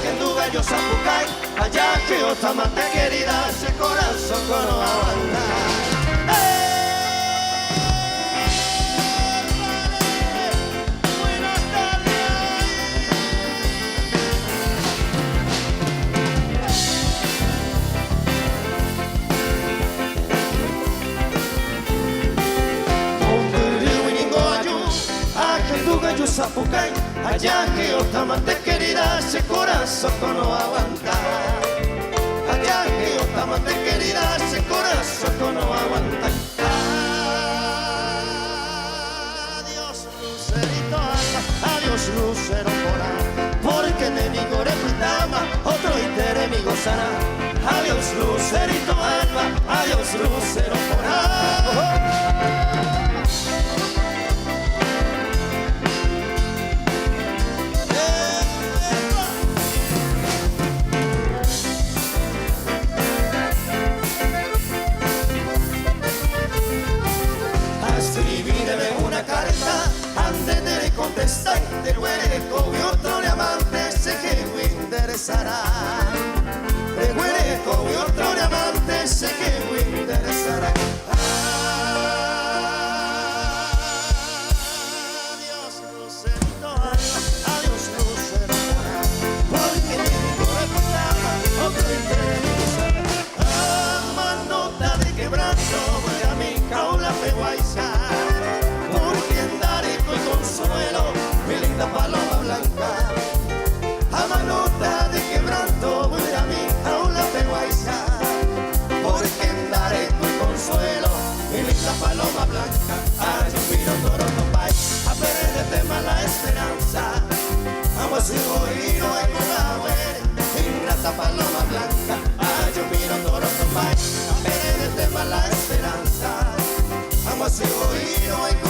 Ajenduga yo Zapucay, allá que otra mante querida, ese corazón que no aguanta. Buenas tardes. Ajenduga yo Zapucay, allá que otra mante querida, ese corazón que no aguanta. Allá que otra mante querida, ese corazón que no aguanta. Adiós lucerito alma, adiós lucero porá, porque enemigo repitama, otro enemigo sana. Adiós lucerito alma, adiós lucero porá. Contestar del hueco y otro diamante sé que me interesará. El hueco y otro diamante sé que me interesará. Adiós lucerito alma, adiós lucero morá, porque mi corazón otro interesará. Manota de quebranto voy a mi caula peguaiza, consuelo, mi linda paloma blanca. A manota de quebranto voy a mi jaula peguaiza, porque andaré con consuelo, mi linda paloma blanca. Ay, yo miro Toronto país, a perder mala esperanza. Vamos a ir hoy, no hay una ingrata paloma blanca. Ay, yo miro Toronto país, a perder mala esperanza. Vamos a ir hoy, no hay una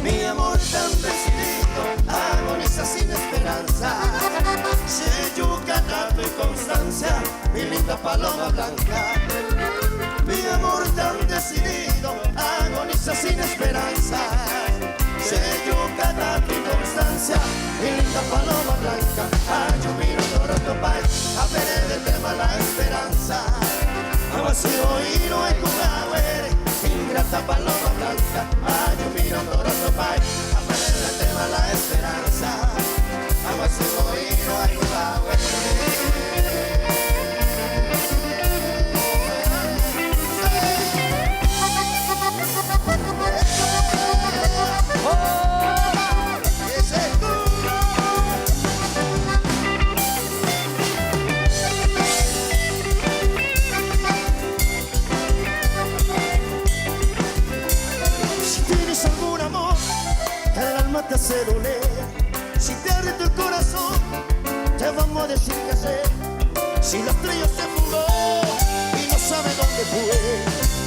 mi amor tan decidido agoniza sin esperanza. Se yuca tanto y constancia, mi linda paloma blanca. Mi amor tan decidido agoniza sin esperanza. Se yuca tanto y constancia, mi linda paloma blanca. Ay, yo miro Toronto país, a ver el tema la esperanza. Vamos a ir no hay una ingrata paloma blanca. Ay, yo miro Toronto país, a ver el tema la esperanza. Vamos a ir no hay una te hace doler. Si te ha el corazón, te vamos a decir qué hacer. Si la estrella se fugó y no sabe dónde fue,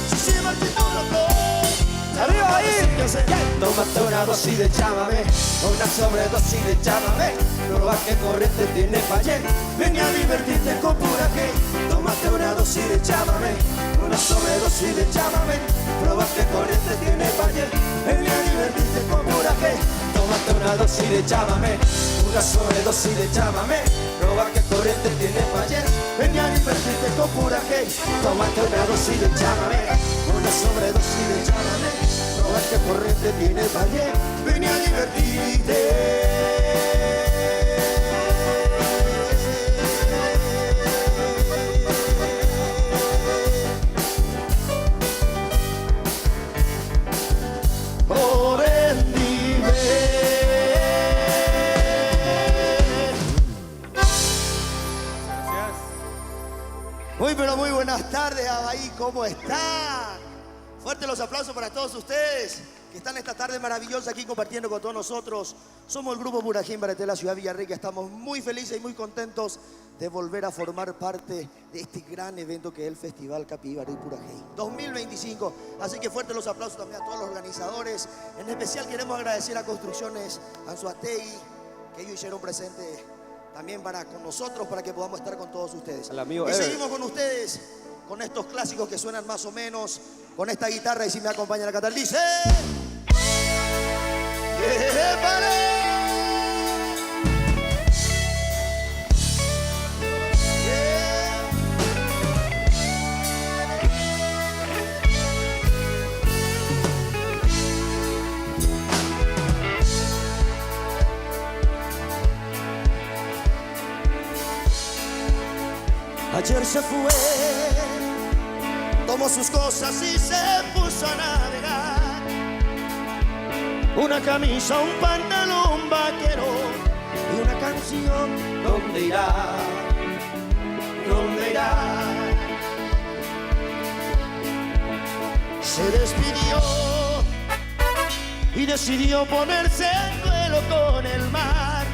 si se marchitó loco, arriba ahí. Tómate una dosis de llámame, una sobredosis de llámame. Prueba que corriente tiene fallé, ven a divertirte con pura que. Tómate una dosis de llámame, una sobredosis de llámame. Prueba que corriente tiene fallé, ven a divertirte con pura que. Tómate una dosis de llámame, una sobredosis de llámame. Prueba que corriente tiene fallé, ven a divertirte con pura que. Tómate una dosis de llámame, una sobredosis de llámame. Prueba que corriente tiene fallé, ven a divertirte. Muy pero muy buenas tardes, Abahí, ¿cómo están? Fuerte los aplausos para todos ustedes que están esta tarde maravillosa aquí compartiendo con todos nosotros. Somos el grupo Purajín de la ciudad de Villarrica. Estamos muy felices y muy contentos de volver a formar parte de este gran evento que es el Festival Capibara y Purajín 2025. Así que fuerte los aplausos también a todos los organizadores. En especial queremos agradecer a Construcciones Anzoátegui, que ellos hicieron presente también con nosotros para que podamos estar con todos ustedes. Al amigo y Ever. seguimos con ustedes con estos clásicos que suenan más o menos, con esta guitarra, y si me acompañan a cantar dice... Ayer se fue, tomó sus cosas y se puso a navegar. Una camisa, un pantalón vaquero y una canción. ¿Dónde irá? ¿Dónde irá? Se despidió y decidió ponerse en duelo con el mar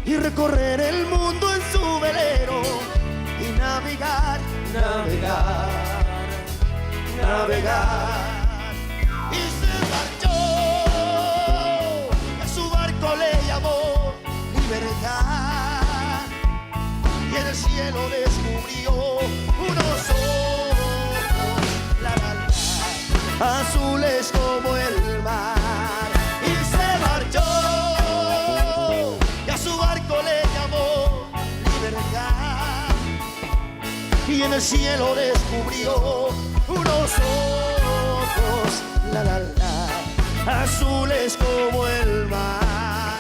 y recorrer el mundo en su velero y navegar, navegar, navegar. Y se marchó, a su barco le llamó libertad, y en el cielo descubrió unos ojos, la, la, la, azules como el mar. Y se marchó, y a su barco le llamó libertad, y en el cielo descubrió unos ojos, la, la, la, azules como el mar.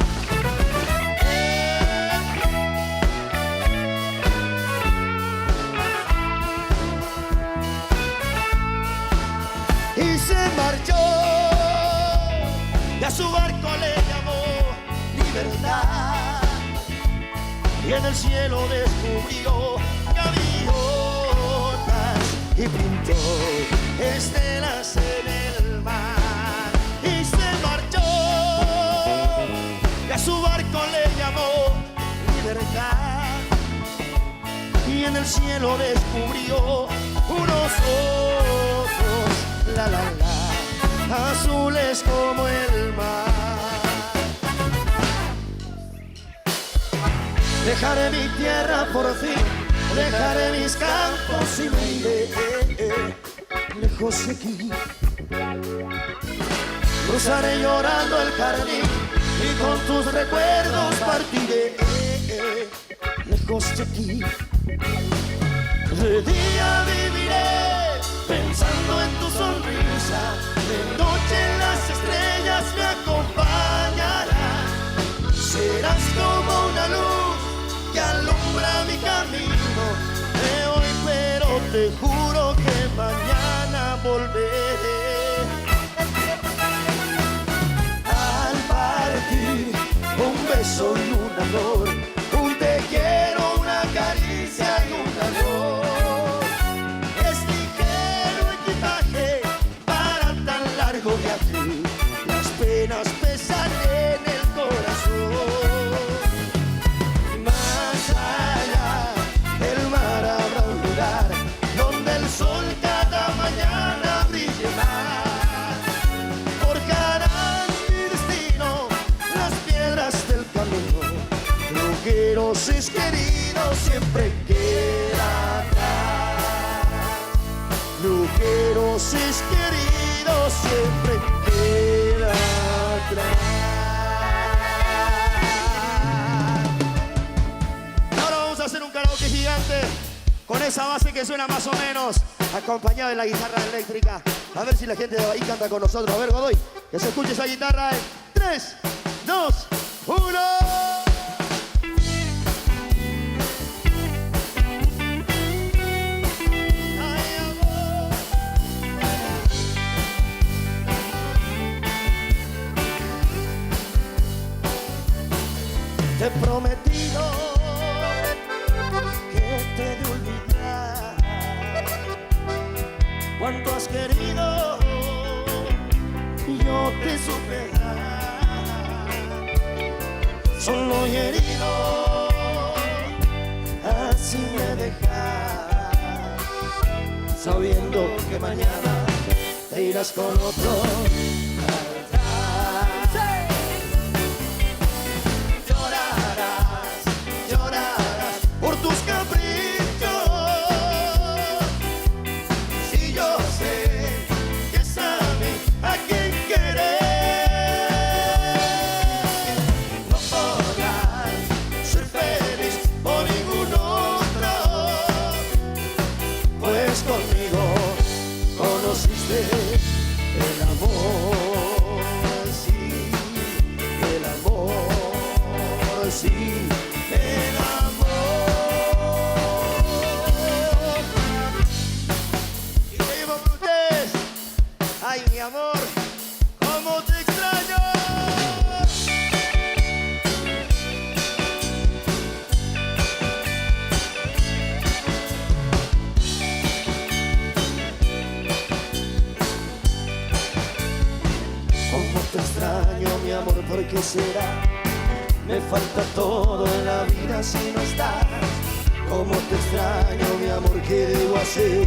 Y se marchó, y a su barco le llamó libertad, y en el cielo descubrió gaviotas y pintó estelas en el mar. Y se marchó, y a su barco le llamó libertad, y en el cielo descubrió unos ojos, la, la, la, azules como el mar. Dejaré mi tierra por fin, dejaré mis campos y me iré lejos de aquí. Cruzaré llorando el jardín y con tus recuerdos partiré lejos de aquí. De día viviré pensando en tu sonrisa, de noche las estrellas me acompañarán. Serás como una luz que alumbra mi camino de hoy, pero te juro que mañana volveré. Al partir, un beso y un amor, un te quiero, una caricia y un calor. Es ligero equipaje para tan largo viaje, las penas pesan en el corazón. Más allá del mar habrá un lugar donde el sol cada mañana brille más. Forjarán mi destino las piedras del camino, lo que nos es querido siempre queda atrás. Lo que nos es querido siempre queda atrás. Ahora vamos a hacer un karaoke gigante con esa base que suena más o menos, acompañada de la guitarra eléctrica. A ver si la gente de ahí canta con nosotros. A ver, Godoy, que se escuche esa guitarra en 3, 2, 1. Te he prometido que te he de olvidar cuando más querido, yo te supe dar, solo y herido, así me dejas, sabiendo que mañana te irás con otro. Llorarás, llorarás por tus caprichos, y yo sé que sabes a quién querer. No podrás ser feliz por ningún otro, pues conmigo conociste el amor, sí, el amor, sí, el amor. Y seguimos con ustedes. Ay, mi amor, cómo te extraño. Cómo te extraño, mi amor, ¿por qué será? Me falta todo en la vida si no estás. Cómo te extraño, mi amor, ¿qué debo hacer?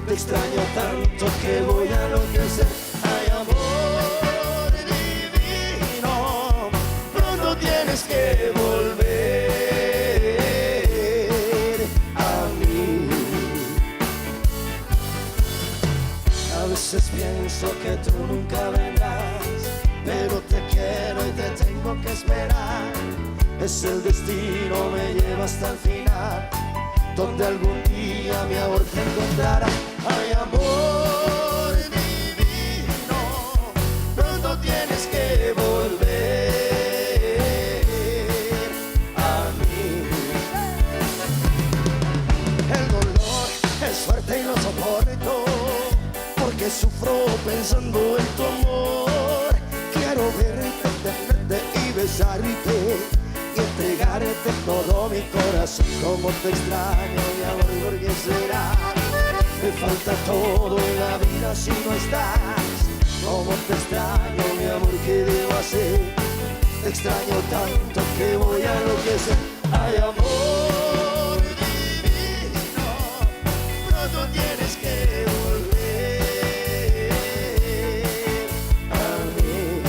Te extraño tanto que voy a enloquecer. Ay, amor divino, pronto tienes que volver a mí. A veces pienso que tú nunca vendrás, pero te quiero y te tengo que esperar. Es el destino, me lleva hasta el final, donde algún día mi amor te encontrará. Ay, amor divino, pronto tienes que volver a mí. El dolor es fuerte y lo soporto, porque sufro pensando en tu amor. Quiero verte, tenerte y besarte y entregarte todo mi corazón. Como te extraño, mi amor, ¿por qué será? Me falta todo en la vida si no estás. Como te extraño, mi amor, ¿qué debo hacer? Te extraño tanto que voy a enloquecer. Ay, amor divino, pronto tienes que volver a mí.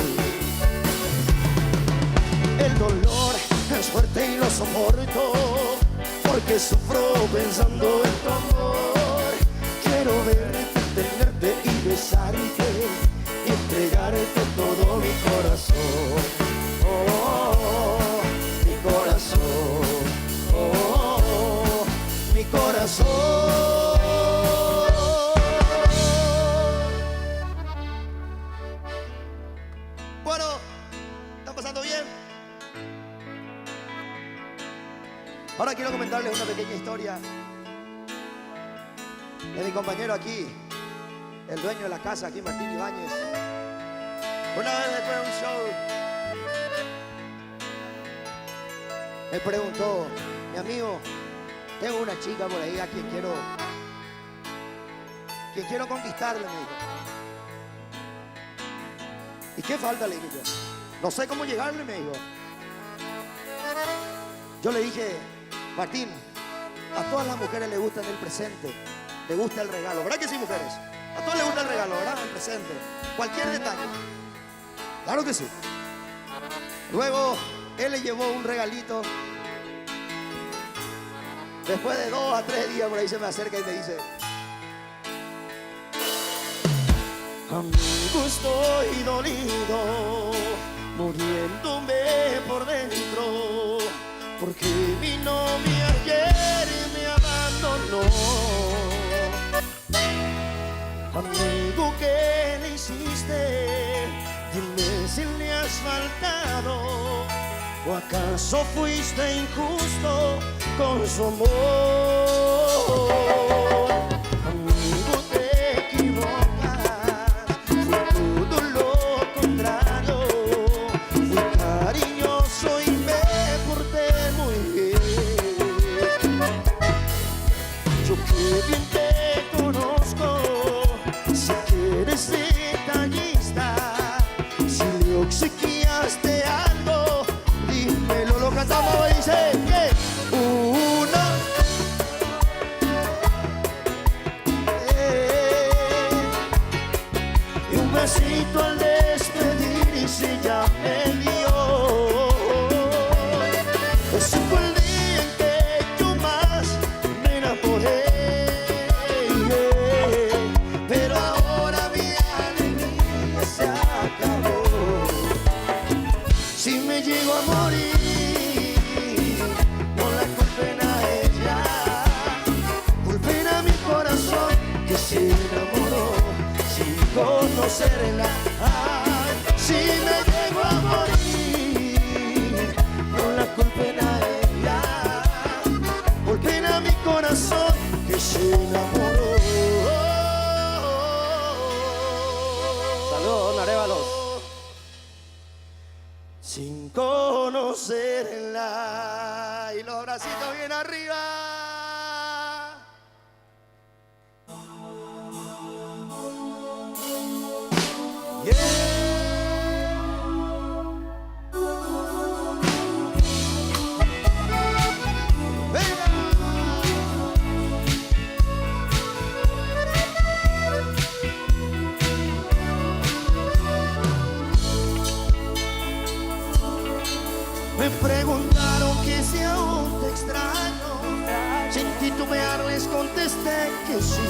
El dolor es fuerte y lo soporto, porque sufro pensando en tu amor. Quiero verte, tenerte y besarte y entregarte todo mi corazón. Oh, mi corazón. Oh, mi corazón. Bueno, ¿están pasando bien? Ahora quiero comentarles una pequeña historia de mi compañero aquí, el dueño de la casa aquí, Martín Ibáñez. Una vez después de un show, me preguntó: mi amigo, tengo una chica por ahí a quien quiero conquistarle, me dijo. ¿Y qué falta? Le dije yo. No sé cómo llegarle, me dijo. Yo le dije: Martín, a todas las mujeres les gusta el presente, les gusta el regalo, ¿verdad que sí, mujeres? A todas les gusta el regalo, ¿verdad? El presente, cualquier detalle. Claro que sí. Luego él le llevó un regalito. Después de 2 a 3 días por ahí se me acerca y me dice: amigo, estoy dolido, muriéndome por dentro, porque mi novia ayer me abandonó. Amigo, ¿qué le hiciste? Dime si le has faltado, o acaso fuiste injusto con su amor. Amigo, te equivocas, fue todo lo contrario. Fui cariñoso y me porté muy bien. Yo que bien te conozco, conocerla. Ay, si me llego a morir, no la culpen a ella, culpen a mi corazón que se enamoró. Saludos, don Arévalos. Sin conocerla. Y los bracitos bien arriba. Me preguntaron que si aún te extraño, sin titubear les contesté que sí.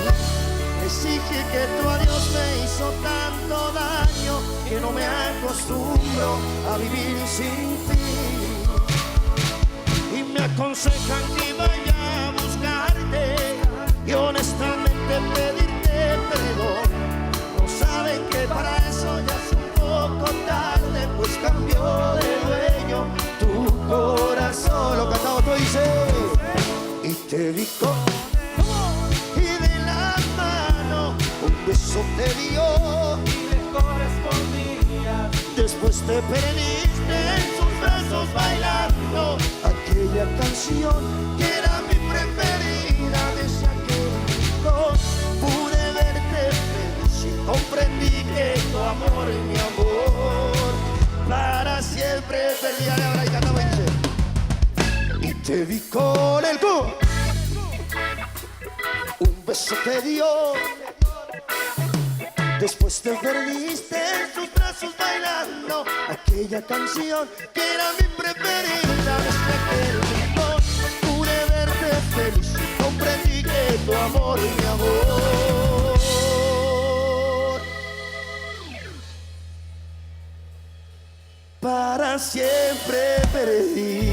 Les dije que tu adiós me hizo tanto daño que no me acostumbro a vivir sin ti. Y me aconsejan que vaya a buscarte y honestamente pedirte perdón. No saben que para eso ya es un poco tarde, pues cambió de dueño tu corazón. Lo cantado tú dices. Y te vi con y de la mano un beso te dio Y le correspondía. Después te perdiste en sus brazos bailando aquella canción que era mi preferida. Desde aquel rincón pude verte feliz y comprendí que tu amor es mi amor para siempre perdía. Ahora y cantaba y dice. Y te vi con el cu, un beso te dio. Después te perdiste en sus brazos bailando aquella canción que era mi preferida. Desde aquel rincón pude verte feliz y comprendí que tu amor es mi amor para siempre perdí.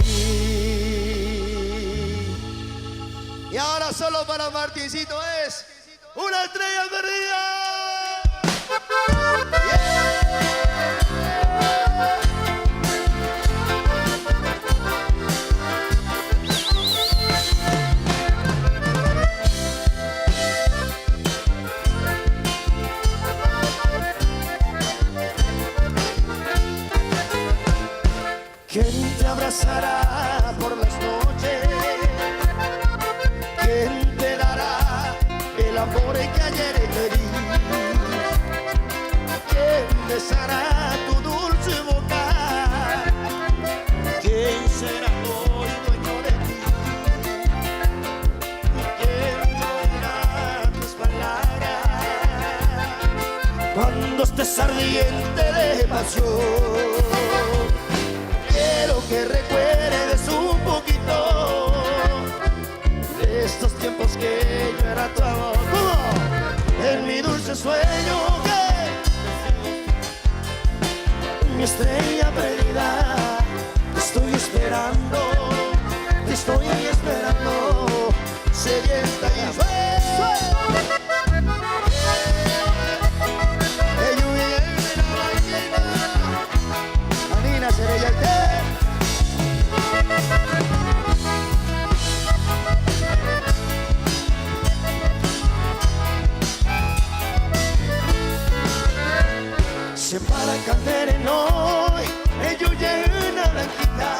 Y ahora solo para Martincito es una estrella perdida. ¿Quién te abrazará por las noches? ¿Quién te dará el amor que ayer te di? ¿Quién besará tu dulce boca? ¿Quién será hoy dueño de ti? ¿Quién oirá tus palabras cuando estés ardiente de pasión? Quiero que recuerdes un poquito de estos tiempos que yo era tu amor. ¿Cómo? En mi dulce sueño, mi estrella perdida, te estoy esperando, te estoy esperando, sedienta y Anina seré ya el té. Se para candere noi e giuge una blanquita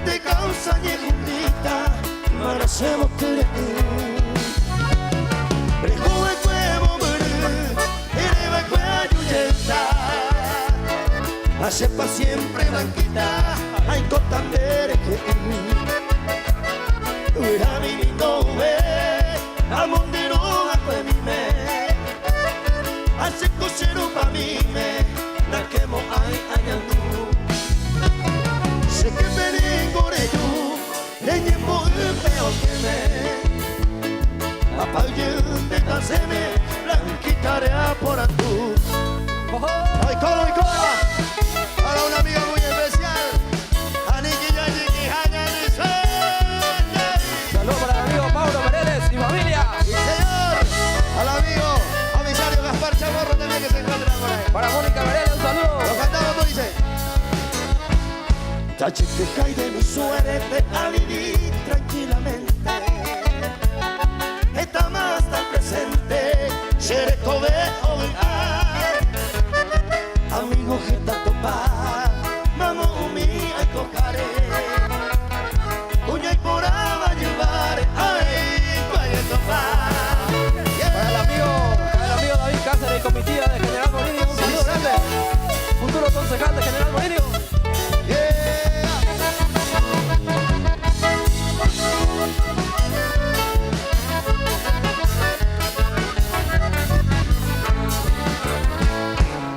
de causa y juntita para se botere Rejuve cuevo buru y reba cuea yuyeta hace pa siempre blanquita hay cotandere que ura mi lindo ve amondero a cuemime hace cosero pa' mí me la quemo ay añandu sé que me digo de yo le llevo el feo que me apaguen de caseme blanquitaré a por tú ay colo y cola para una amiga muy especial Aniki Yaniki Haña de Salud para Tache queja y de mi suerte a vivir tranquilamente. Esta más tan presente, seré cobejo amigo que te topa, mamá mía y cojaré. Uña y por va a llevar, ay, vaya a topar. Para el amigo David Cáceres y comitiva de General Molinio, un saludo grande. Futuro concejal de General Molinio.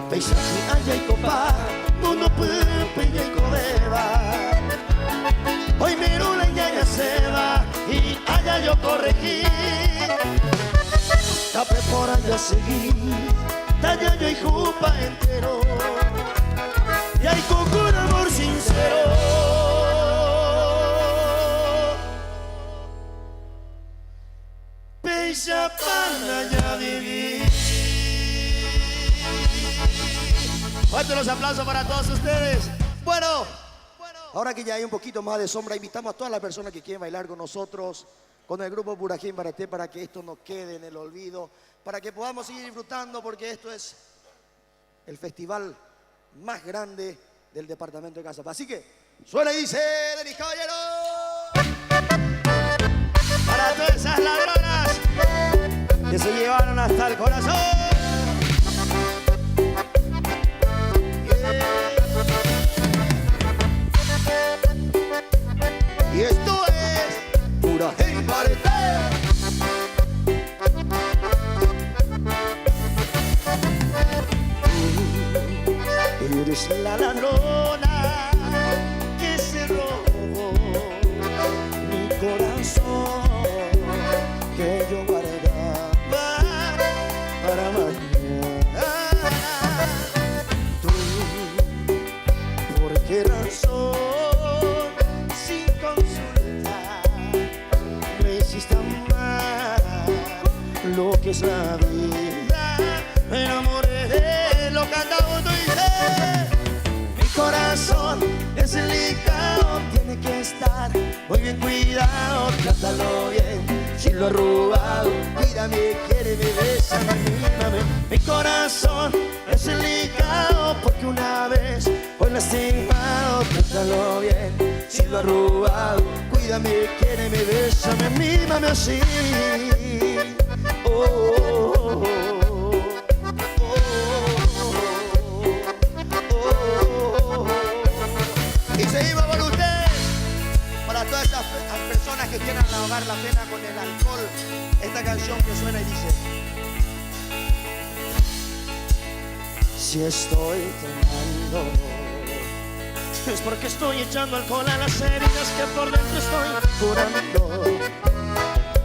Paisaje allá y copa, mundo pupe y cobeba. Hoy miro la ñaña se va y allá yo corregí. Tapé por allá seguí, talla yo y jupa entero. Y hay con un amor sincero. Peisa para allá vivir. Fuertes los aplausos para todos ustedes. Bueno, ahora que ya hay un poquito más de sombra, invitamos a todas las personas que quieren bailar con nosotros, con el grupo Burajín Baraté, para que esto no quede en el olvido, para que podamos seguir disfrutando, porque esto es el festival más grande del departamento de Caazapá. Así que suena y dice de mis caballeros. Para todas esas ladronas que se llevaron hasta el corazón. Y esto es Burajín Baraté. Eres la ladrona que se robó mi corazón, que yo guardaba para mañana. Tú, ¿por qué razón? Lo que es la vida, me enamoré de lo que andaba tú dices. Mi corazón es delicado, tiene que estar muy bien cuidado. Trátalo bien, si lo he robado, cuídame, quiéreme, bésame, mímame. Mi corazón es delicado porque una vez fue lastimado. Trátalo bien, si lo he robado, cuídame, quiéreme, bésame, mímame así. Y seguimos con ustedes. Para todas esas personas que quieran ahogar la pena con el alcohol, esta canción que suena y dice: si estoy tomando, es porque estoy echando alcohol a las heridas que por dentro estoy curando.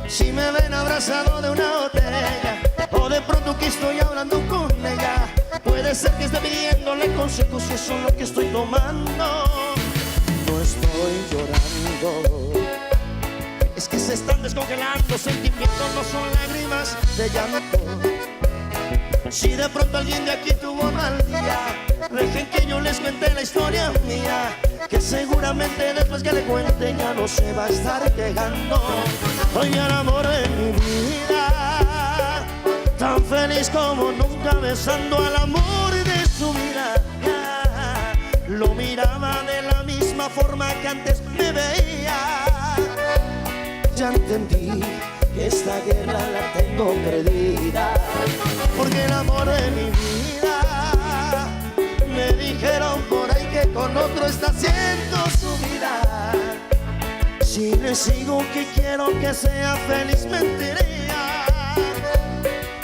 Si me ven abrazado de una botella, o de pronto que estoy hablando con ella, puede ser que esté pidiéndole consejos y eso es lo que estoy tomando. No estoy llorando, es que se están descongelando. Sentimientos no son lágrimas de llanto. Si de pronto alguien de aquí tuvo mal día, dejen que yo les cuente la historia mía, que seguramente después que le cuente ya no se va a estar quejando. Hoy el amor de mi vida, tan feliz como nunca, besando al amor de su vida. Lo miraba de la misma forma que antes me veía. Ya entendí que esta guerra la tengo perdida, porque el amor de mi vida, me dijeron por ahí que con otro está haciendo su vida. Si le sigo que quiero que sea feliz, mentiría.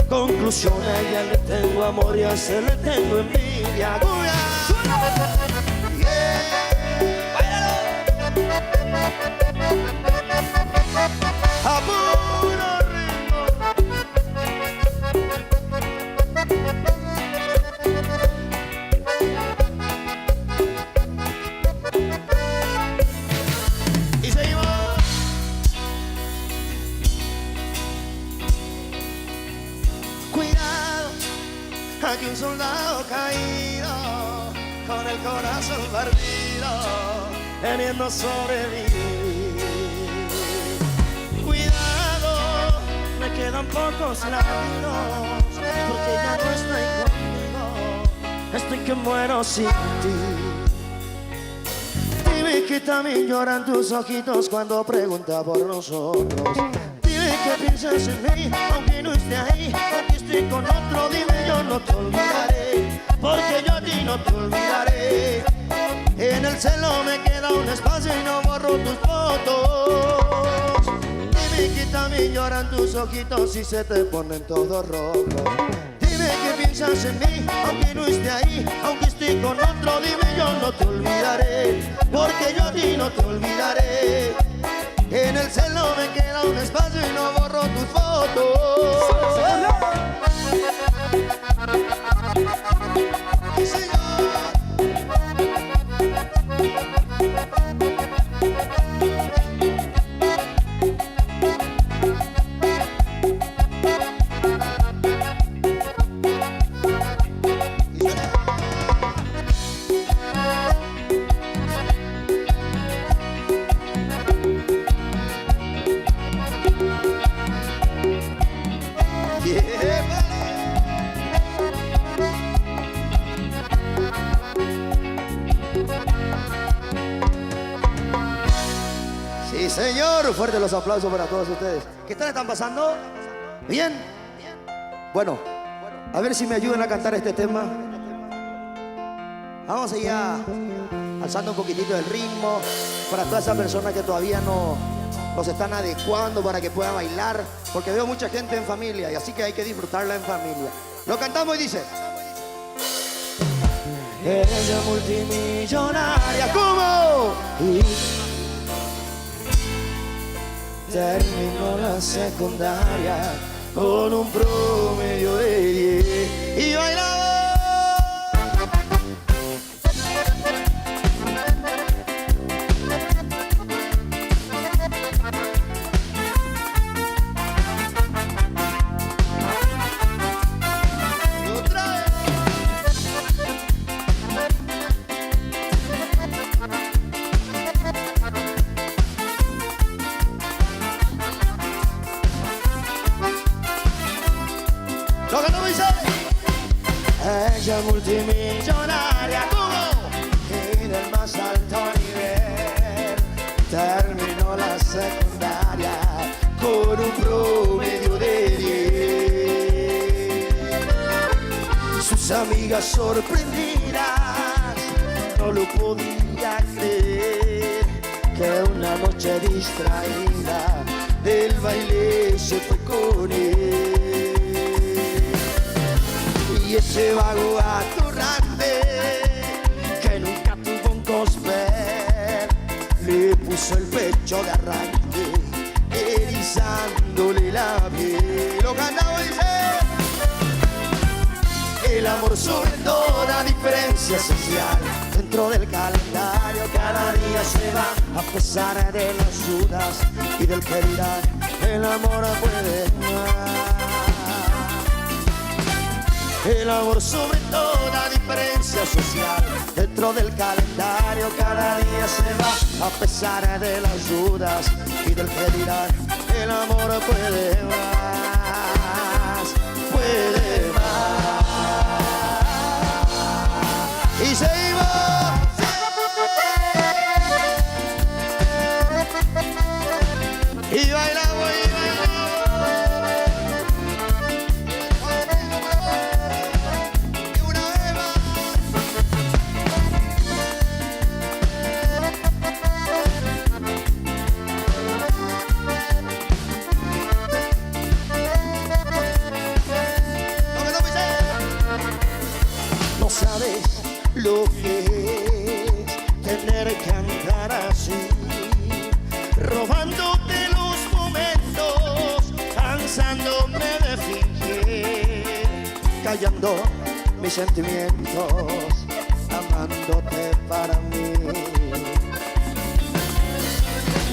Conclusión, a ella le tengo amor y a ese le tengo envidia. A puro ritmo. Y seguimos. Cuidado, aquí un soldado caído, con el corazón partido, queriendo sobrevivir. Cuidado, me quedan pocos latidos, porque ya no estoy contigo, estoy que muero sin ti. Dime que también lloran tus ojitos cuando pregunta por nosotros. Dime que piensas en mí, aunque no esté ahí, aunque esté con otro. Dime, yo no te olvidaré, porque yo a ti no te olvidaré. En el celo me queda un espacio y no borro tus fotos. Dime que también lloran tus ojitos y se te ponen todos rojos. Dime que piensas en mí, aunque no esté ahí, aunque esté con otro. Dime, yo no te olvidaré, porque yo a ti no te olvidaré. En el celo me queda un espacio y no borro tus fotos. ¡Sí, señor! Sí, señor. Fuerte los aplausos para todos ustedes. ¿Qué tal están pasando? ¿Bien? Bueno, a ver si me ayudan a cantar este tema. Vamos allá, alzando un poquitito el ritmo para todas esas personas que todavía no los están adecuando para que puedan bailar, porque veo mucha gente en familia y así que hay que disfrutarla en familia. Lo cantamos y dice: ella multimillonaria, ¿cómo? Y terminó la secundaria con un promedio de 10 y bailaba. Lo que no me dice, ella multimillonaria, ¿cómo? Y del más alto nivel, terminó la secundaria con un promedio de 10. Sus amigas sorprendidas no lo podían creer, que una noche distraída del baile se fue con él. Y ese vago atorrante que nunca tuvo un gospel le puso el pecho de arranque, erizándole la piel. Lo cantaba y dice: el amor sobre toda diferencia social, dentro del calendario cada día se va, a pesar de las dudas y del que dirán. El amor puede más. El amor sobre toda diferencia social, dentro del calendario cada día se va, a pesar de las dudas y del que dirán. El amor puede más, puede más. Y seguimos. Y bailamos, y sabes lo que es tener que andar así, robándote los momentos, cansándome de fingir, callando mis sentimientos, amándote para mí.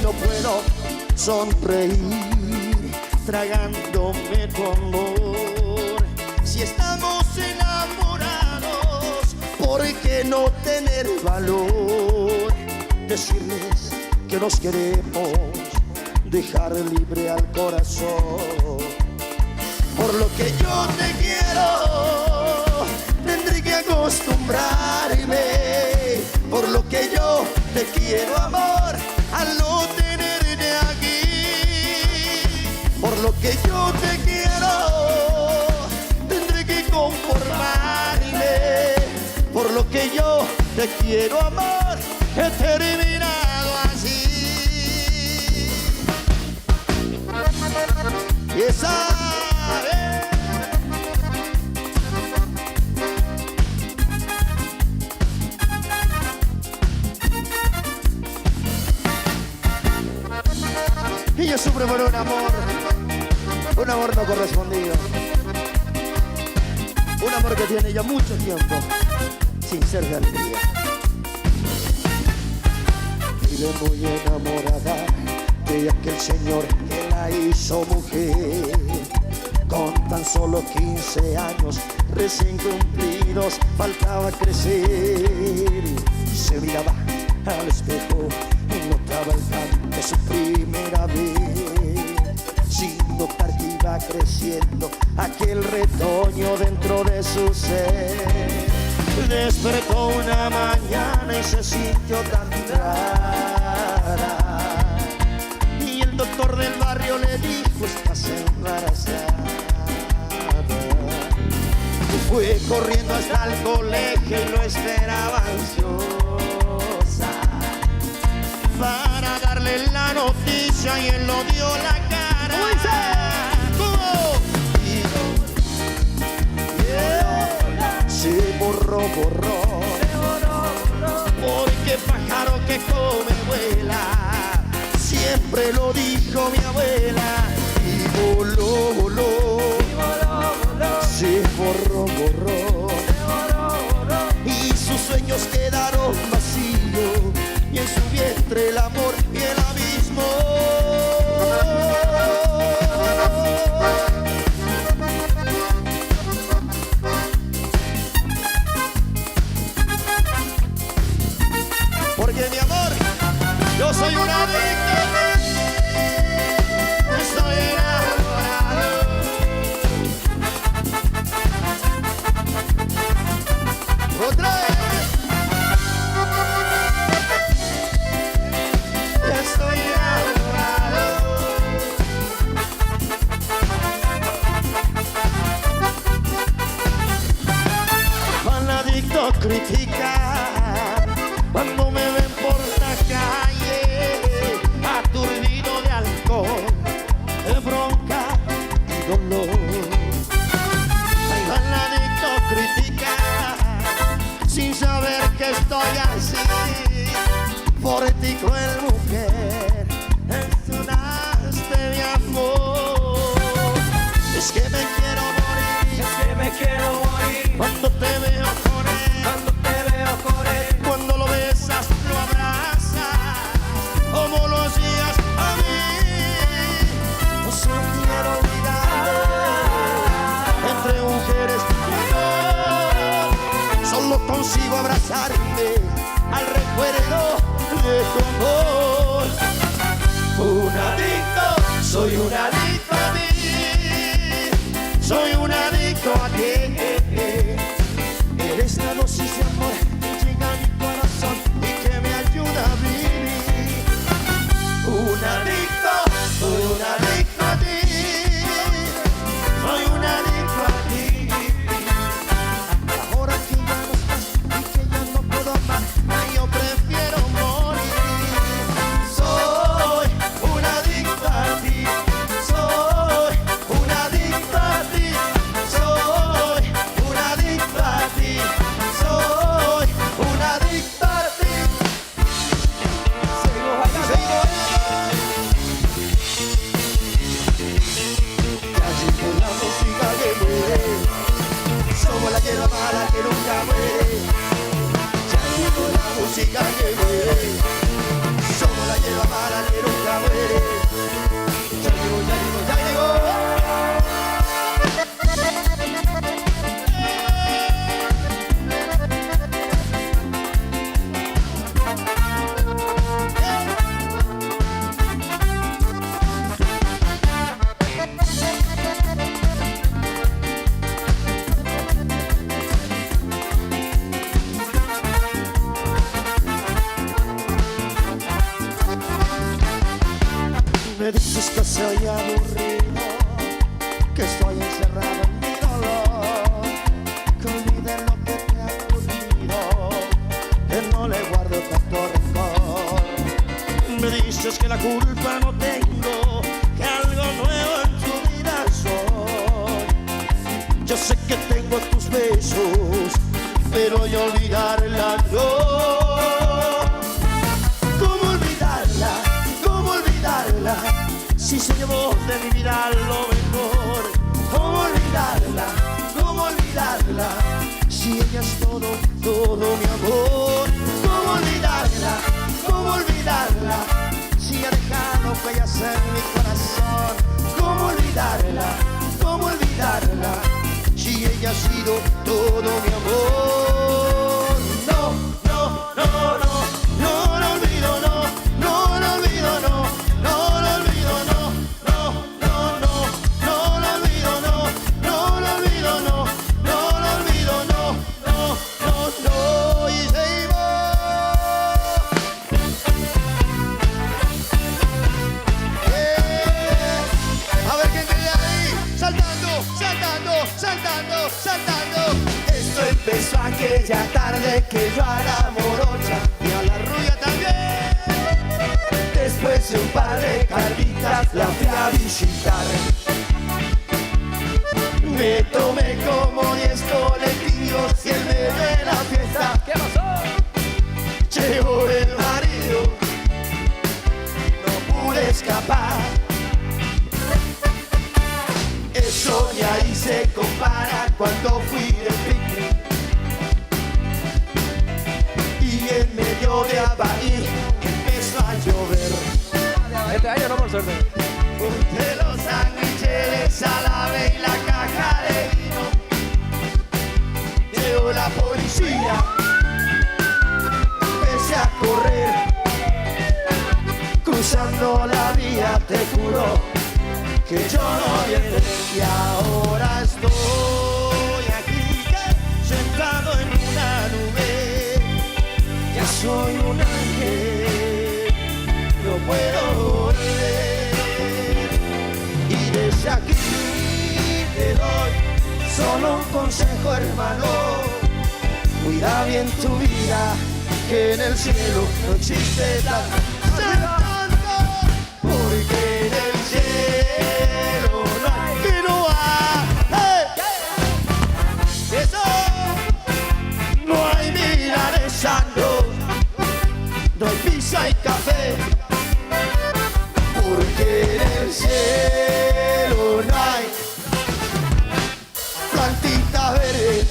No puedo sonreír, tragándome tu amor, si estamos enamorados. ¿Por qué no tener valor decirles que nos queremos, dejar libre al corazón. Por lo que yo te quiero, tendré que acostumbrarme. Por lo que yo te quiero, amor, al no tenerte aquí. Por lo que yo te quiero, tendré que conformarme. Por lo que yo te quiero, amor, he terminado así. Y esa y yo sufro por un amor no correspondido, un amor que tiene ya mucho tiempo sin ser de alegría. Vive muy enamorada de aquel señor que la hizo mujer. Con tan solo 15 años recién cumplidos faltaba crecer. Se miraba al espejo y notaba el cambio de su primera vez, sin notar que iba creciendo aquel retoño dentro de su ser. Despertó una mañana y se sintió tan rara, y el doctor del barrio le dijo: estás embarazada. Fue corriendo hasta el colegio y lo esperaba ansiosa para darle la noticia, y él lo dio la cara. Se borró, porque pájaro que come vuela, siempre lo dijo mi abuela. Y voló, se borró, y sus sueños quedaron vacíos, y en su vientre el amor y el abismo. Porque mi amor, yo soy un adicto, estoy enamorado. Otra vez, estoy enamorado. Cuando adicto critica, cuando me ven por la calle, aturdido de alcohol, de bronca y dolor. Cuando adicto critica, sin saber que estoy así, por ti cruel mujer, entonaste mi amor. Es que me quiero morir, cuando te veo con él, cuando lo besas, lo abrazas, como lo hacías a mí. No solo quiero olvidar entre mujeres y yo, solo consigo abrazarme al recuerdo de tu amor. Un adicto, soy un adicto a ti, soy un adicto a ti. Eres la dosis de amor que llega a mi corazón y que me ayuda a vivir. Un adicto a ti, soy un adicto a ti. Ahora que ya no estás y que ya no puedo amar, yo prefiero morir. Soy un adicto a ti, soy un adicto a ti, soy un adicto a ti, soy un adicto a ti. Así que la música que muere, somos la hierba mala que nunca muere. Ya llegó la música que muere, somos la hierba mala que nunca muere. Ya llegó. dices que la culpa no tengo, que algo nuevo en tu vida soy. Yo sé que tengo tus besos, pero yo olvidarla no. ¿Cómo olvidarla? ¿Cómo olvidarla? Si se llevó de mi vida lo mejor. ¿Cómo olvidarla? ¿Cómo olvidarla? Si ella es todo, todo mi amor. ¿Cómo olvidarla? ¿Cómo olvidarla? Si ha dejado huellas en mi corazón. ¿Cómo olvidarla? ¿Cómo olvidarla? Si ella ha sido todo mi amor. No, no, no, no, no lo olvido, no, no lo olvido, no, no lo olvido, no, no, no, no, no lo olvido, no, no lo olvido, no, no lo olvido, no, no, no, no, y seguimos. A ver quién quería ahí, saltando, saltando, saltando, saltando. Esto empezó aquella tarde que yo a la morocha y a la rubia también. Después de un par de cartitas la fui a visitar. Me tomé como 10 colectivos y en medio de la fiesta ¿Qué pasó? llegó el marido. No pude escapar. Eso ni ahí se compara cuando fui de picnic. Y en medio de Abahí empezó a llover. Este año no, por suerte. Junté los sándwiches, el salame y la caja de vino. Llegó la policía. Empecé a correr. Cruzando la vía, te juro que yo no viene. Y ahora estoy aquí sentado en una nube. Ya soy un ángel, no puedo volver. Y desde aquí te doy solo un consejo, hermano. Cuida bien tu vida, que en el cielo no existe la porque en el cielo no hay que no hay. ¡Hey! Eso no hay milanesa, no hay pizza y café, porque en el cielo no hay plantitas verdes,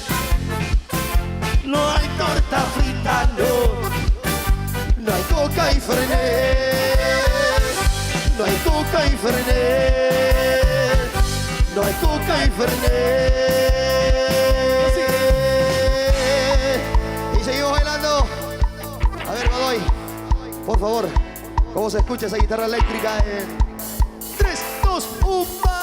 no hay torta frita, no hay coca y frenet, no hay coca y frenet, no hay coca y frenet. Y seguimos bailando. A ver, Godoy, por favor, ¿cómo se escucha esa guitarra eléctrica en 3, 2, 1, ¡va!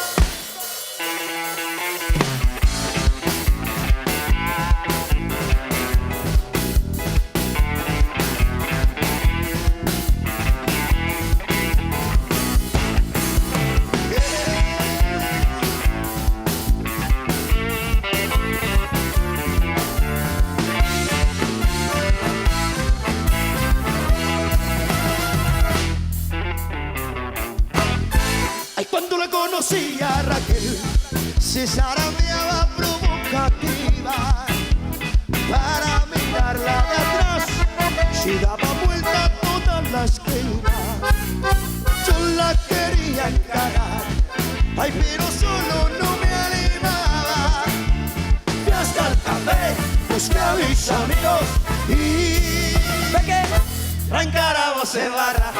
Cuando la conocí a Raquel, se zarandeaba provocativa. Para mirarla de atrás, se daba vuelta a todas las esquinas. Yo la quería encarar, ay, pero solo no me animaba. Fui hasta el café, busqué a mis amigos y la encaramos en barra.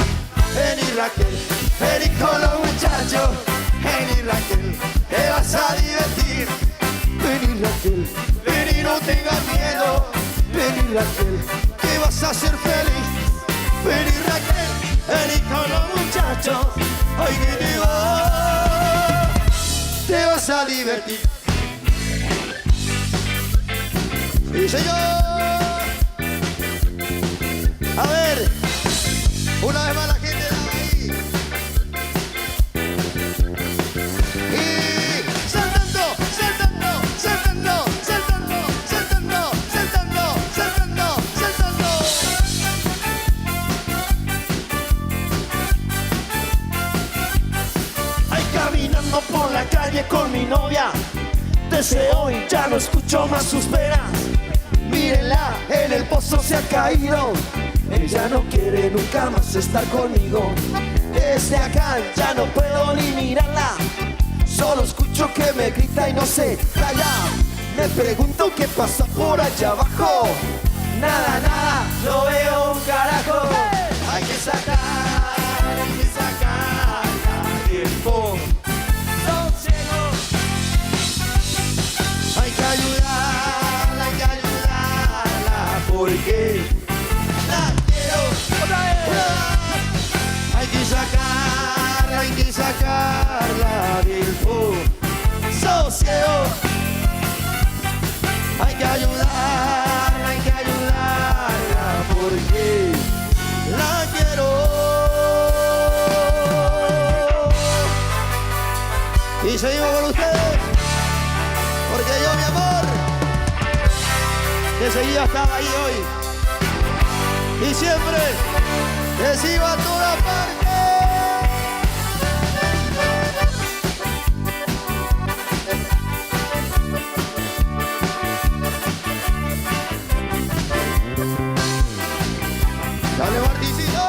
Vení Raquel, vení con los muchachos. Vení Raquel, te vas a divertir. Vení Raquel, vení, no tengas miedo. Vení Raquel, que vas a ser feliz. Vení Raquel, vení con los muchachos. Hoy que te vas a divertir. Sí, señor. A ver, una vez más la gente de ahí. Y saltando, saltando, saltando, saltando, saltando, saltando, saltando, saltando. caminando por la calle con mi novia. Desde hoy ya no escucho más sus penas. Mírenla, en el pozo se ha caído. Ella no quiere nunca más estar conmigo. Desde acá ya no puedo ni mirarla. Solo escucho que me grita y no se calla. Me pregunto qué pasa por allá abajo. Nada, nada, no veo un carajo. Hay que sacar tiempo. Hay que ayudarla, porque la quiero. Hay que sacarla del sosiego. Hay que ayudarla, porque la quiero. Y seguimos con ustedes, porque yo, mi amor, que seguía estaba ahí hoy. Y siempre te sigo a toda parte. Dale, Marticito.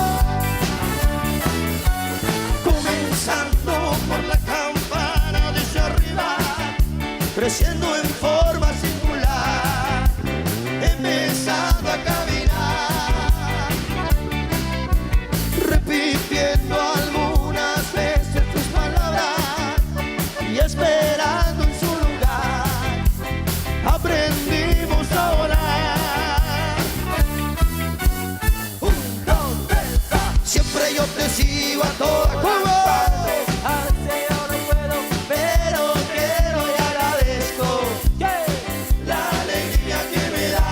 Comenzando por la campana desde arriba, creciendo en forma singular, empezando a caminar, repitiendo algunas veces tus palabras y esperando en su lugar, aprendimos a volar. Siempre yo te sigo a toda curva. Yo no puedo, pero quiero y agradezco la alegría que me da.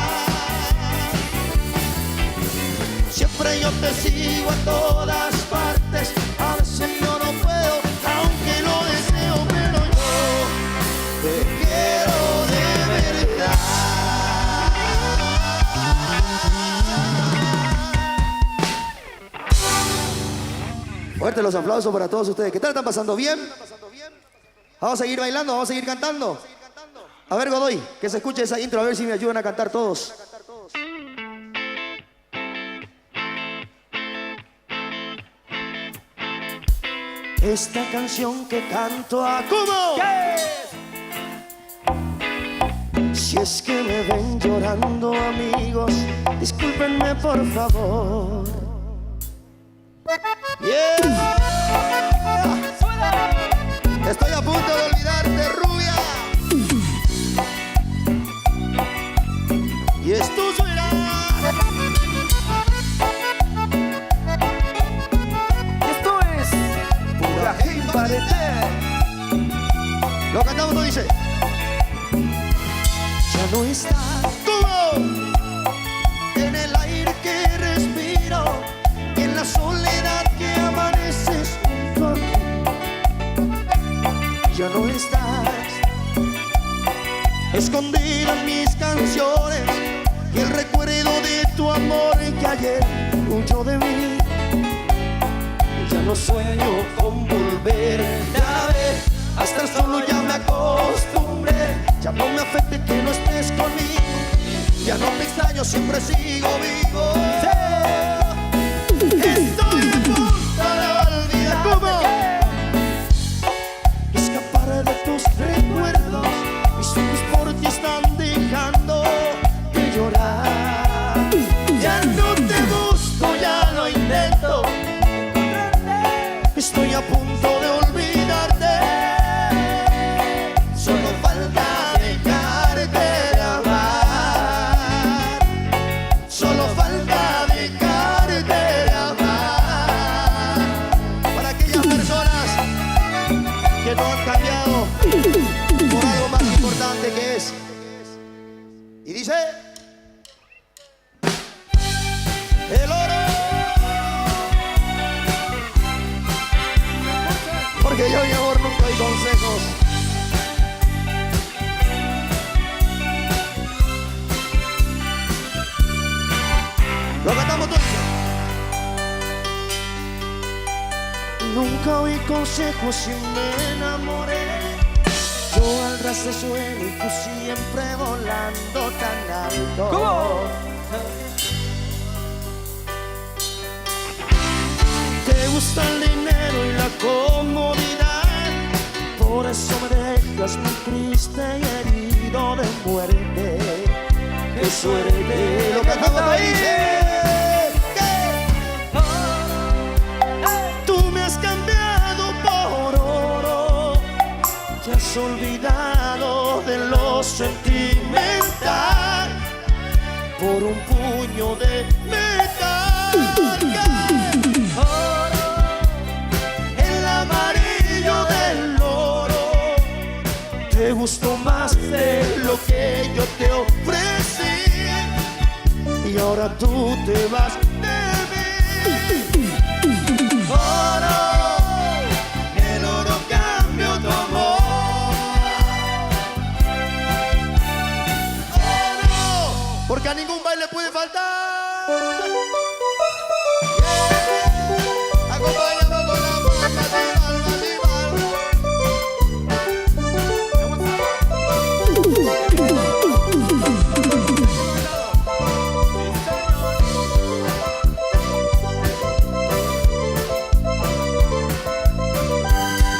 Siempre yo te sigo a todas partes. A veces yo no puedo, aunque lo deseo, pero yo te quiero de verdad. Fuerte los aplausos para todos ustedes. ¿Qué tal? ¿Están pasando bien? Vamos a seguir bailando, vamos a seguir cantando. A ver, Godoy, que se escuche esa intro, a ver si me ayudan a cantar todos. Esta canción que canto a ¿cómo? Si es que me ven llorando, amigos, discúlpenme por favor. Yeah. Estoy a punto de olvidarte, rubia. Y esto suena. Esto es pura Jimbarete. Lo cantamos, no dice. Ya no estás como en el aire que respiro, en la soledad que amaneces junto a mí. Ya no estás escondida en mis canciones y el recuerdo de tu amor que ayer huyó de mí. Ya no sueño con volverte a ver, a estar solo ya me acostumbré. Ya no me afecte que no estés conmigo, ya no te extraño, siempre sigo vivo. Estoy a punto de olvidar cómo escapar de tus recuerdos. Mis ojos por ti están dejando de llorar. Ya no te busco, ya lo intento. Estoy a punto de olvidarte. Solo falta dejarte de amar. Solo falta dejarte de amar. Para aquellas personas que no han cambiado por algo más importante que es. Y dice: el oro. Porque yo, mi amor, nunca doy consejos. Lo cantamos todos. Nunca oí consejos consejos y me enamoré. Yo al ras del suelo y tú siempre volando tan alto. ¿Cómo? Te gusta el dinero y la comodidad, por eso me dejas muy triste y herido de muerte. ¡Qué suerte! Lo que acabo de decir. Tú me has cambiado por oro, te has olvidado de lo sentimental por un puño de metal. El amarillo del oro te gustó más de lo que yo te ofrecí y ahora tú te vas de mí. Oro, el oro cambió tu amor. Oro, porque a ningún baile puede faltar. Acompáñame con la palma de palma de palma.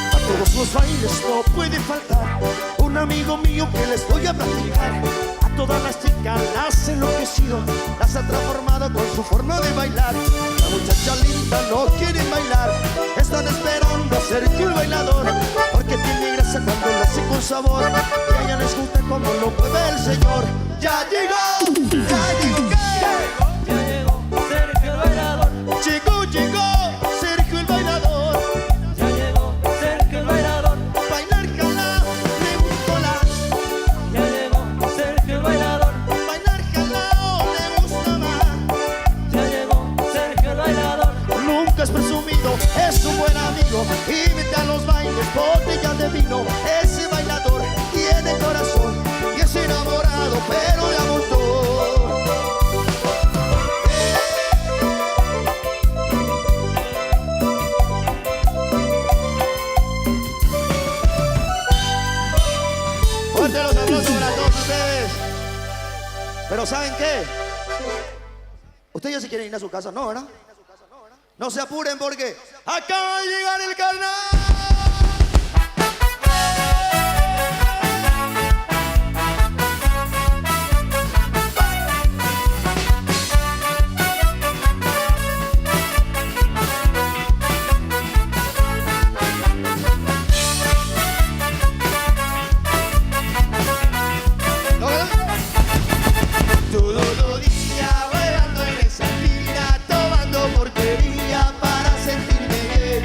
A todos los bailes no puede faltar un amigo mío que les voy a platicar. A todas las chicas las ha enloquecido, las ha transformado con su forma de bailar. La muchacha linda no quiere bailar, están esperando a Sergio el bailador, porque tiene gracia cuando lo hace con sabor y a ella les gusta como lo mueve el señor. ¡Ya llegó! ¡Ya llegó! ¿Qué? Ya llegó Sergio el bailador. Llegó Sergio el bailador. Ya llegó Sergio el bailador. Bailar jalao, le gustó la. Ya llegó Sergio el bailador. Bailar jalao, le gusta más. Ya llegó Sergio el bailador. Nunca es presumido, es un buen amigo. Invita a los bailes, botellas de vino. Ese bailador tiene corazón y es enamorado, pero de amor todo. Fuerte los aplausos para todos ustedes. Pero ¿saben qué? Ustedes ya se quieren ir a su casa, ¿no, verdad? No se apuren porque acaba de llegar el carnaval. Todo día bailando en esa esquina, tomando porquería para sentirme bien.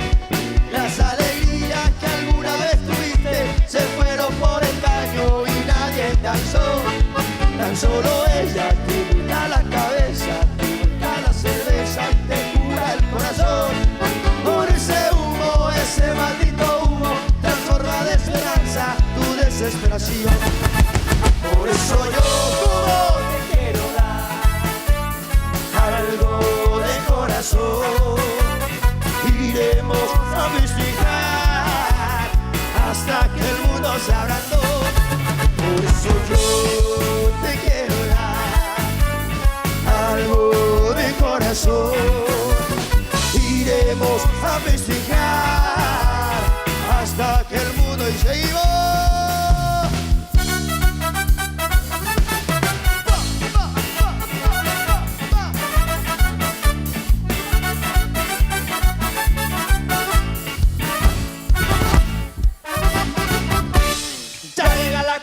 Las alegrías que alguna vez tuviste se fueron por el caño y nadie danzó. Tan solo ella te brinda la cabeza, te brinda la cerveza y te cura el corazón. Por ese humo, ese maldito humo, transforma de esperanza tu desesperación. Por eso yo te quiero dar algo de corazón. Iremos a festejar hasta que el mundo se ablandó. Por eso yo te quiero dar algo de corazón. Iremos a festejar hasta que el mundo se iba.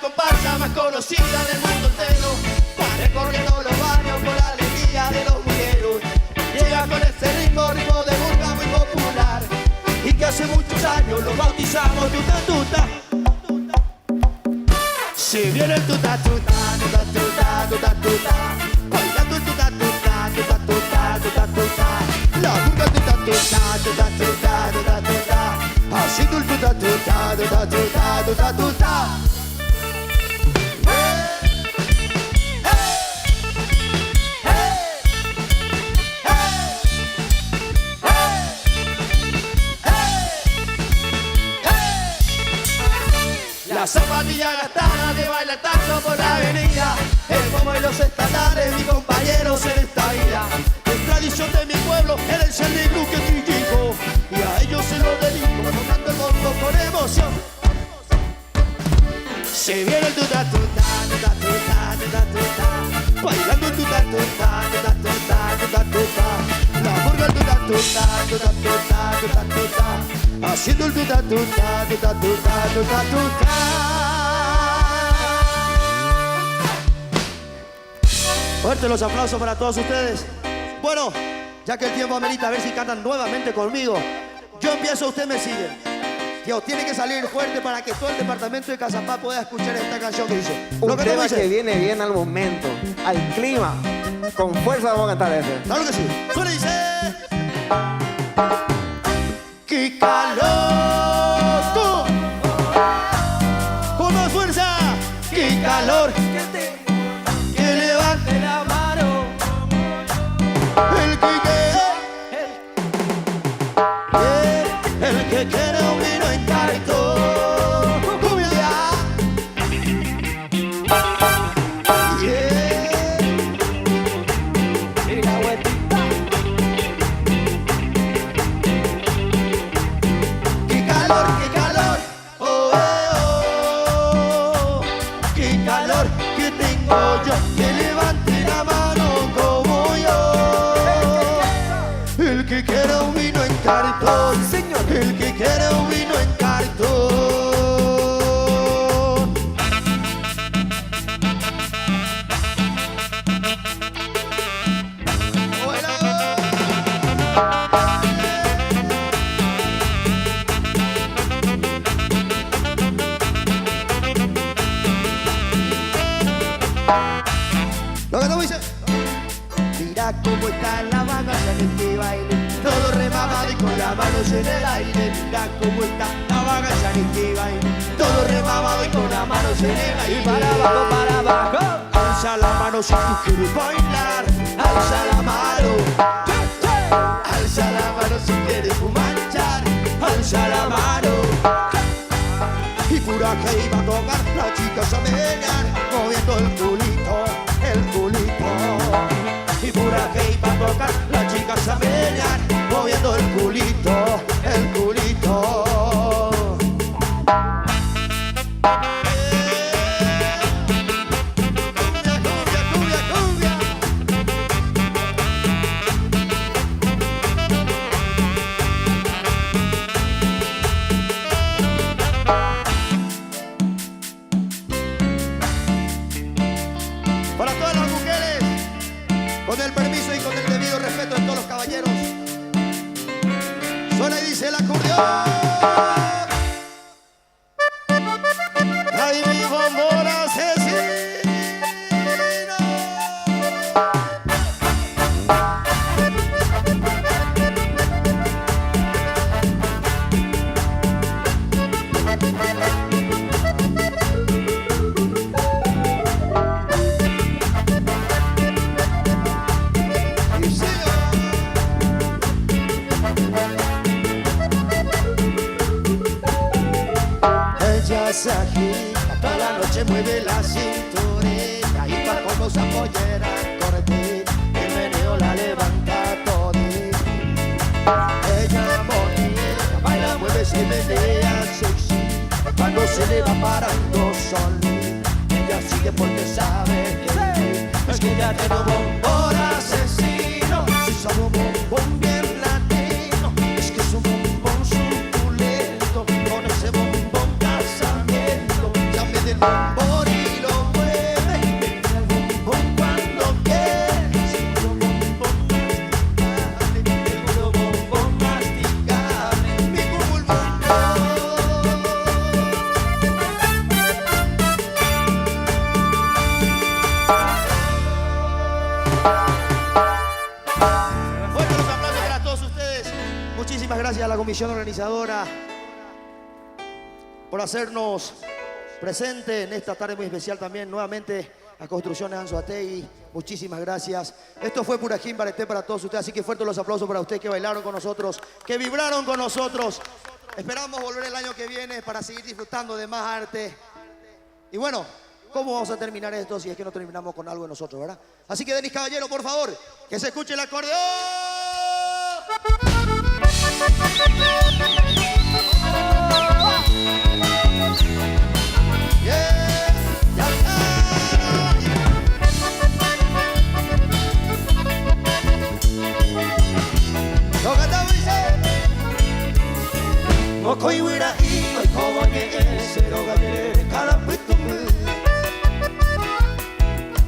Comparsa más conocida del mundo entero, va recorriendo los barrios con la alegría de los mujeres. Llega con este ritmo de burga muy popular y que hace muchos años lo bautizamos tuta tuta. Si viene el tuta tuta, tuta tuta, tuta tuta, bailando el tuta tuta, tuta tuta, tuta tuta, la burga tuta tuta, tuta tuta, tuta tuta, haciendo el tuta tuta, tuta tuta, tuta tuta. Las zapatillas gastadas de bailar tanto por la avenida. El pomo y los estándares, mis compañeros en esta vida. Es tradición de mi pueblo, era el Charlie Blue que criticó. Y a ellos se lo dedico, tocando el bombo con emoción. Se viene el tuta tuta, tuta tuta, tuta tuta. Bailando el tuta tuta, tuta tuta, tuta tuta. La burga el tuta tuta, tuta tuta, tuta tuta. Haciendo el tuta tuta, tuta tuta, tuta tuta. Fuerte los aplausos para todos ustedes. Bueno, ya que el tiempo amerita, a ver si cantan nuevamente conmigo. Yo empiezo, usted me sigue. Dios, tiene que salir fuerte para que todo el departamento de Cazampá pueda escuchar esta canción que dice. Un tema que viene bien al momento, al clima. Con fuerza vamos a cantar ese. Claro que sí. Suena y dice. ¡Qué calor! ¡Tú! ¡Con más fuerza! ¡Qué calor! ¡Que levante la mano. el que quiere! El que quiere un vino en cartón. ¡Cumbia! Yeah. Mira, vueltita. ¡Qué calor! ¡Oh, oh! ¡Qué calor que tengo yo! ¡Que levante la mano como yo! El que quiera un vino en cartón, Señor. el que quiera un vino en cartón. Lo que tú dices. Mira cómo está la banda en este baile, todo remamado y con las manos en el aire. Mira cómo está la vaga en este baile, todo remamado y con las manos en el aire. Y para abajo, para abajo. Alza la mano si tú quieres bailar, alza la mano. Alza la mano si quieres fumanchar, alza la mano. Y pura que iba a tocar, las chicas a menear, moviendo el culito, el culito. Y pura que iba a tocar, las chicas a menear, moviendo el culito, el culito. Cumbia, cumbia, cumbia, cumbia. Para todas las mujeres, con el permiso y con el debido respeto de todos los caballeros, suena y dice el acordeón. ¡Ay, mi bombón asesino! Y sigue. Ella se agita, toda la noche mueve la cinturita y pa' como se apoyera cortita, el meneo la levanta todita. Ella bonita, baila, mueve, se menea sexy, cuando se le va parando solita, ella sigue porque sabe que es que ella tiene un bombón asesino. Si somos bombón bien latino, es que es un bombón suculento, con ese bombón casamiento. Llame del bombón y lo mueve, el bombón cuando quiere. Seguro bombón masticable, seguro bombón masticable. Mi cubo el bombón. Fuerte los aplausos para todos ustedes. Muchísimas gracias a la comisión organizadora por hacernos presente en esta tarde muy especial también. Nuevamente a Construcciones Anzoátegui, muchísimas gracias. Esto fue Purajín Bareté para todos ustedes, así que fuertes los aplausos para ustedes que bailaron con nosotros, que vibraron con nosotros. Esperamos volver el año que viene para seguir disfrutando de más arte, Y bueno, ¿cómo vamos a terminar esto si es que no terminamos con algo de nosotros, verdad? Así que Denis Caballero, por favor, que se escuche el acordeón. Yeah, ya está. Lo cantamos y dice: Mokoi wira i mai kowa ke sero ga mere kara putumu.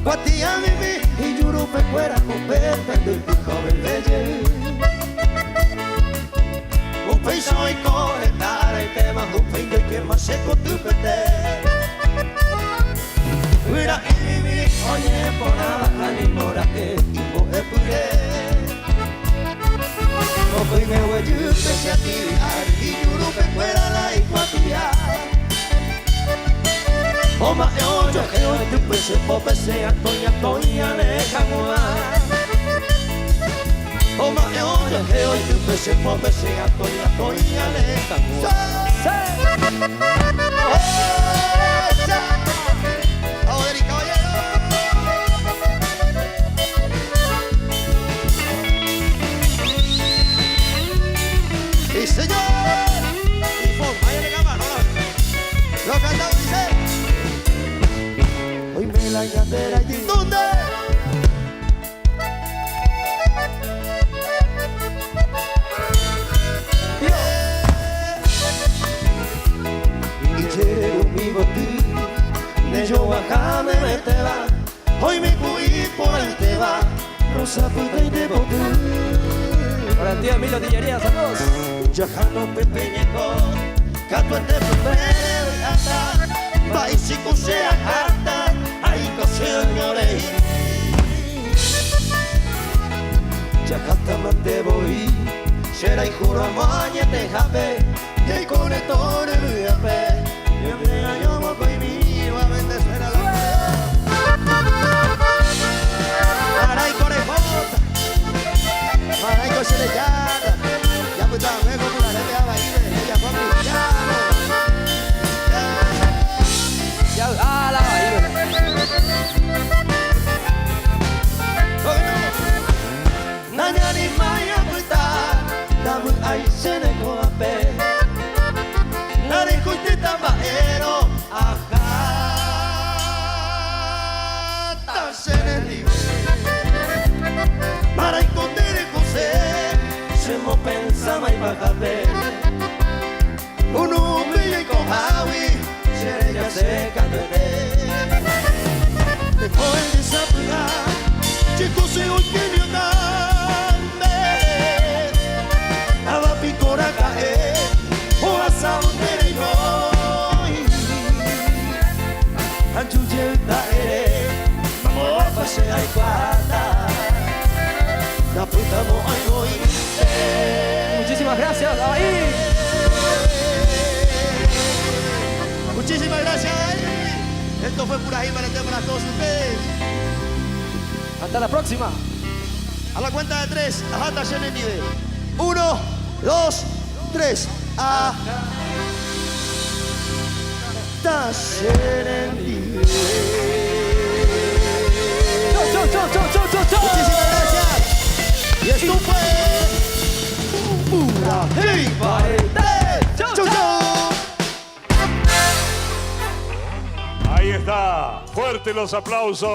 Guatia mimi y yuru pe fuera con pendo y pico beleye. Un peiso y conectar el tema un peido y que más seco tu pete. Wira i mimi oye por nada animora que tipo de pure. Mokoi me we yu pe se ati y yuru pe fuera la iguatia. Oma e ojo e oi tu pese popese atoia ne kamua. Oma e ojo e oi tu pese popese atoia ne kamua. Vamos, Denis Caballero. Sí, señor. Y por vaya de cama, no lo cantamos y dice: hoy me la llanera y ¿dónde? Y quiero mi botín de yo acá me meteba. Hoy me fui por el teba. Rosa puta y de botín. Para el tío Emilio Tillería, saludos. Yajano pepeñeco, cato este pepero y hasta paisico sea hasta ahí señores. Yajata mate voy, será y juro mañete jape, y el conector el viape, y me año moco y mi va a bendecer a la Maray corejota, Maray coselechata, ya pues también como la gente va a ir, ya fue cristiano. Ya, la bahía. Nanya ni maya puta, tabu ay se ne koape. Nari kuiti tambaero, aha, ta se ne libre. Para esconder el José, se mo pensa mai bagabe. Uno me y con Javi, se ya se candele. Después de esa pura, chicos se hoy que ni andame. Aba picora cae, o a saundere noi. Anchuyeta vamos a pasear y guarda. La puta no hay hoy. Muchísimas gracias, la bahía. Muchísimas gracias. Esto fue pura Jiménez para todos ustedes. Hasta la próxima. A la cuenta de 3, ajá, en el nivel. 1, 2, 3. Ajá. En el nivel. Chau. Muchísimas gracias. Y esto fue pura Jiménez. Chau. Ahí está. Fuerte los aplausos.